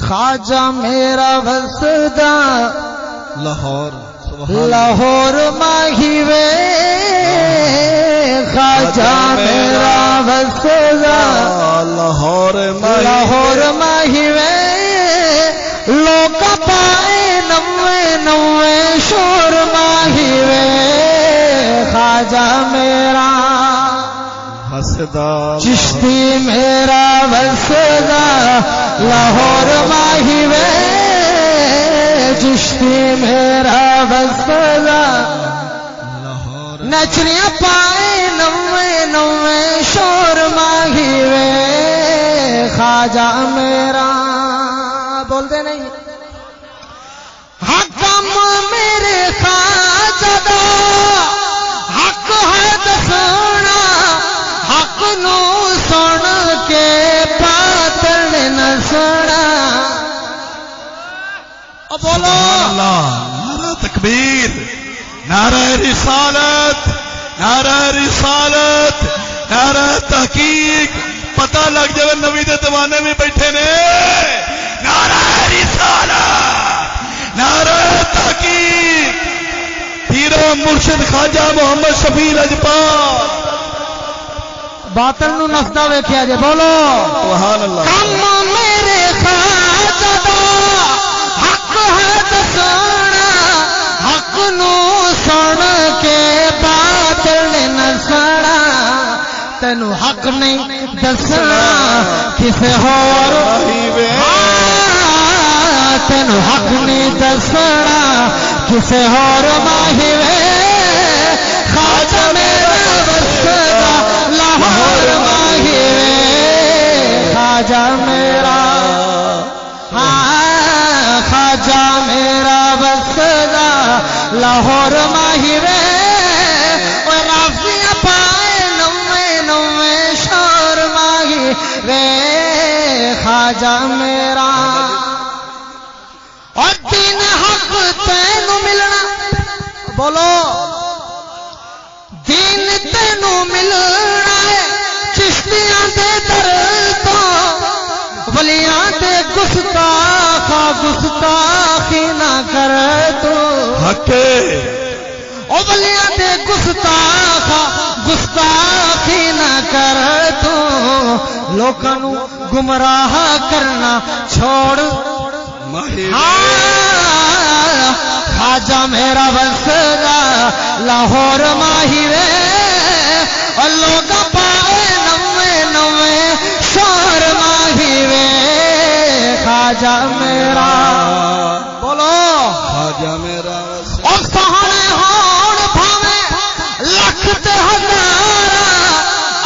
خواجہ میرا وسدا لاہور لاہور ماہی وے خواجہ میرا وسدا لاہور ماہی وے لوگ پائے نوے نوے شور ماہی وے خواجہ میرا وسدا چشتی میرا وسدا لاہور ماہی وے چشتی میرا وسدا نچریاں پائے نوے نوے شور ماہی وے خواجہ میرا بول دے نہیں حکم میرے خواجہ دا حق ہے دسونا حق نو سن کے پاتل نہ سنا بولو نعرہ تکبیر نعرہ رسالت نعرہ رسالت نعرہ تحقیق پتہ لگ جائے نبی دے زمانے میں بیٹھے نے نعرہ رسالت نعرہ تحقیق پیر و مرشد خواجہ محمد شفیع لجپال باطل نو نسدا ویکھیا جے بولو سبحان اللہ کم میرے خواجہ دا حق ہے دسونا حق نو سن کے باطل نہ سنا تینو حق نہیں دسنا کسے ہور تینو حق نہیں دسنا کسے ہور ماہی وے خواجہ میرا وسدا لاہور ماہی وے خواجہ میرا خواجہ میرا وسدا لاہور ماہی وے رافیاں پائے نوے نوے شور ماہی وے خواجہ میرا اور دین حق تینو ملنا بولو دین تینو ملنا ہے چشتیاں دے در تو ولیاں دے گستاخی نہ کر تو حق او ولیاں دے گستاخی نہ کر تو لوکاں نو گمراہ کرنا چھوڑ خواجہ میرا وسدا لاہور ماہی وے اور لوگ پائے نوے نوے شور ماہی وے خواجہ میرا بولو خواجہ میرا اور سہانے ہون بھاوے لکھ تے ہزار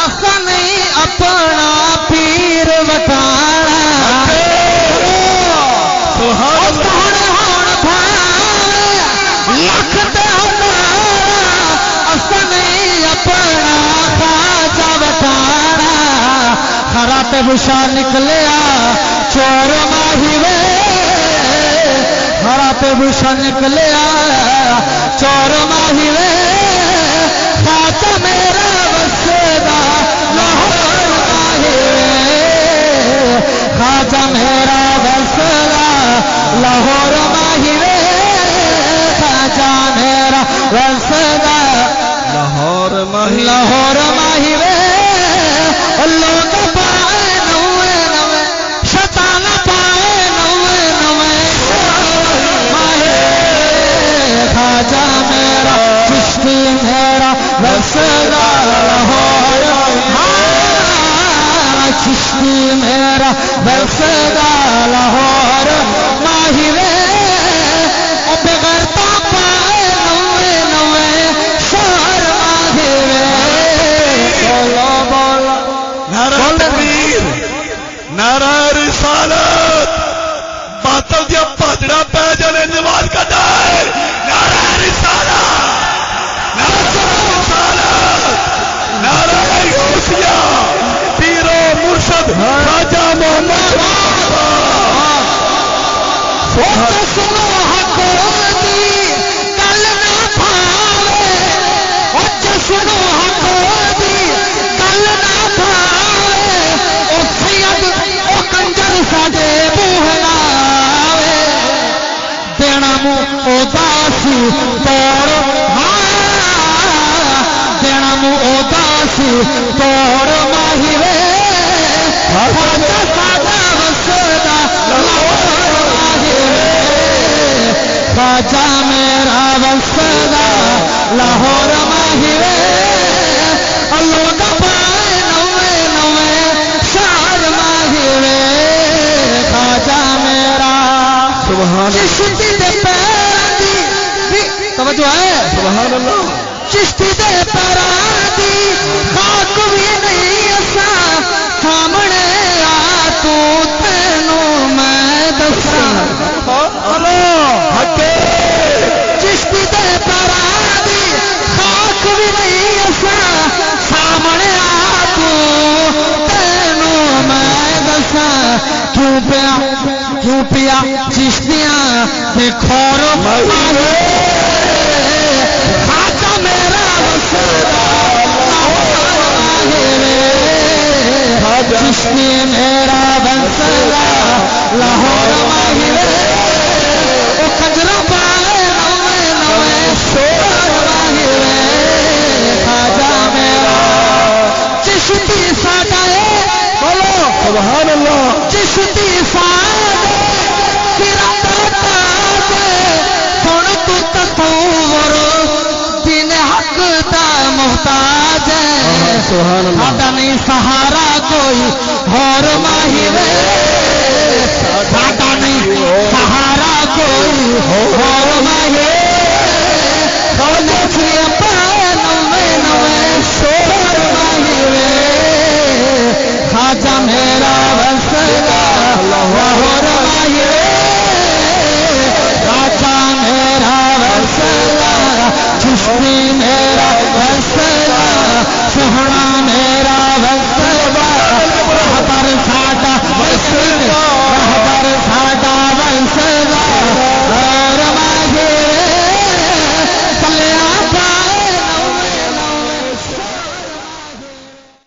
اسا نہیں اپنا پیر وٹانا سہانے ہون بھاوے لکھ تے ہزار اسا نہیں اپنا خواجہ وٹانا خرا تے بشا نکلیا چور ماہی وے خرا تے بشا نکلیا چور ماہی وے خواجہ میرا وسدا لاہور ماہی وے خواجہ میرا وسدا لاہور ماہی وے خواجہ میرا وسدا لاہور ماہی وے لوگ پائے نوے نوے شیطان پائے نوے نوے ماہی خواجہ میرا چشتی میرا وسدا لاہور چشتی میرا وسدا لاہور ماہی وے بغیر پائے نوے نوے شور ماہی وے بولو بولو نعرہ تکبیر نعرہ رسالت باطل دیا پاجڑا پہ جانے نواز کا دائے نعرہ رسالت نعرہ رسالت نعرہ غوثیہ پیر و مرشد خواجہ محمد سنو حق دی گل نہ پاوے سنو حق دی گل نہ پاوے او سید او کنجر ساڈے بوہلا مو اداسی توڑ دینا مو اداسی توڑ ماہی وے خواجہ ساڈا وسدا لاہور ماہی وے خواجہ میرا وسدا لاہور ماہی وے لوگ پائے نوے نوے شہر ماہی وے خواجہ میرا چشتی دے پیران دی توجہ ہے سبحان اللہ چشتی دے پیران دی خاک بھی نہیں اسا سامنے آ تو تینوں میں دساں چشتی دے پیران دی خاک بھی نہیں اسا سامنے آ تو تینوں میں دساں کیوں پیا چشتیاں تے کھور خواجہ میرا وسدا چشتی میرا وسدا لاہور ماہی وے او کجرا پائے نوے نوے شور ماہی وے خواجہ میرا چشتی ساڈا ہے بولو سبحان اللہ چشتی ساڈا تیرا تاج سن تو تصور دین حق دا محتاج ہے سبحان اللہ ساڈا نہیں سہارا کوئی اور ماہی وے ساڈا نہیں سہارا کوئی اور ماہی وے نچیاں پائے نوے نوے شور ماہی وے خواجہ میرا وسدا لاہور ماہی وے خواجہ میرا وسدا چشتی میرا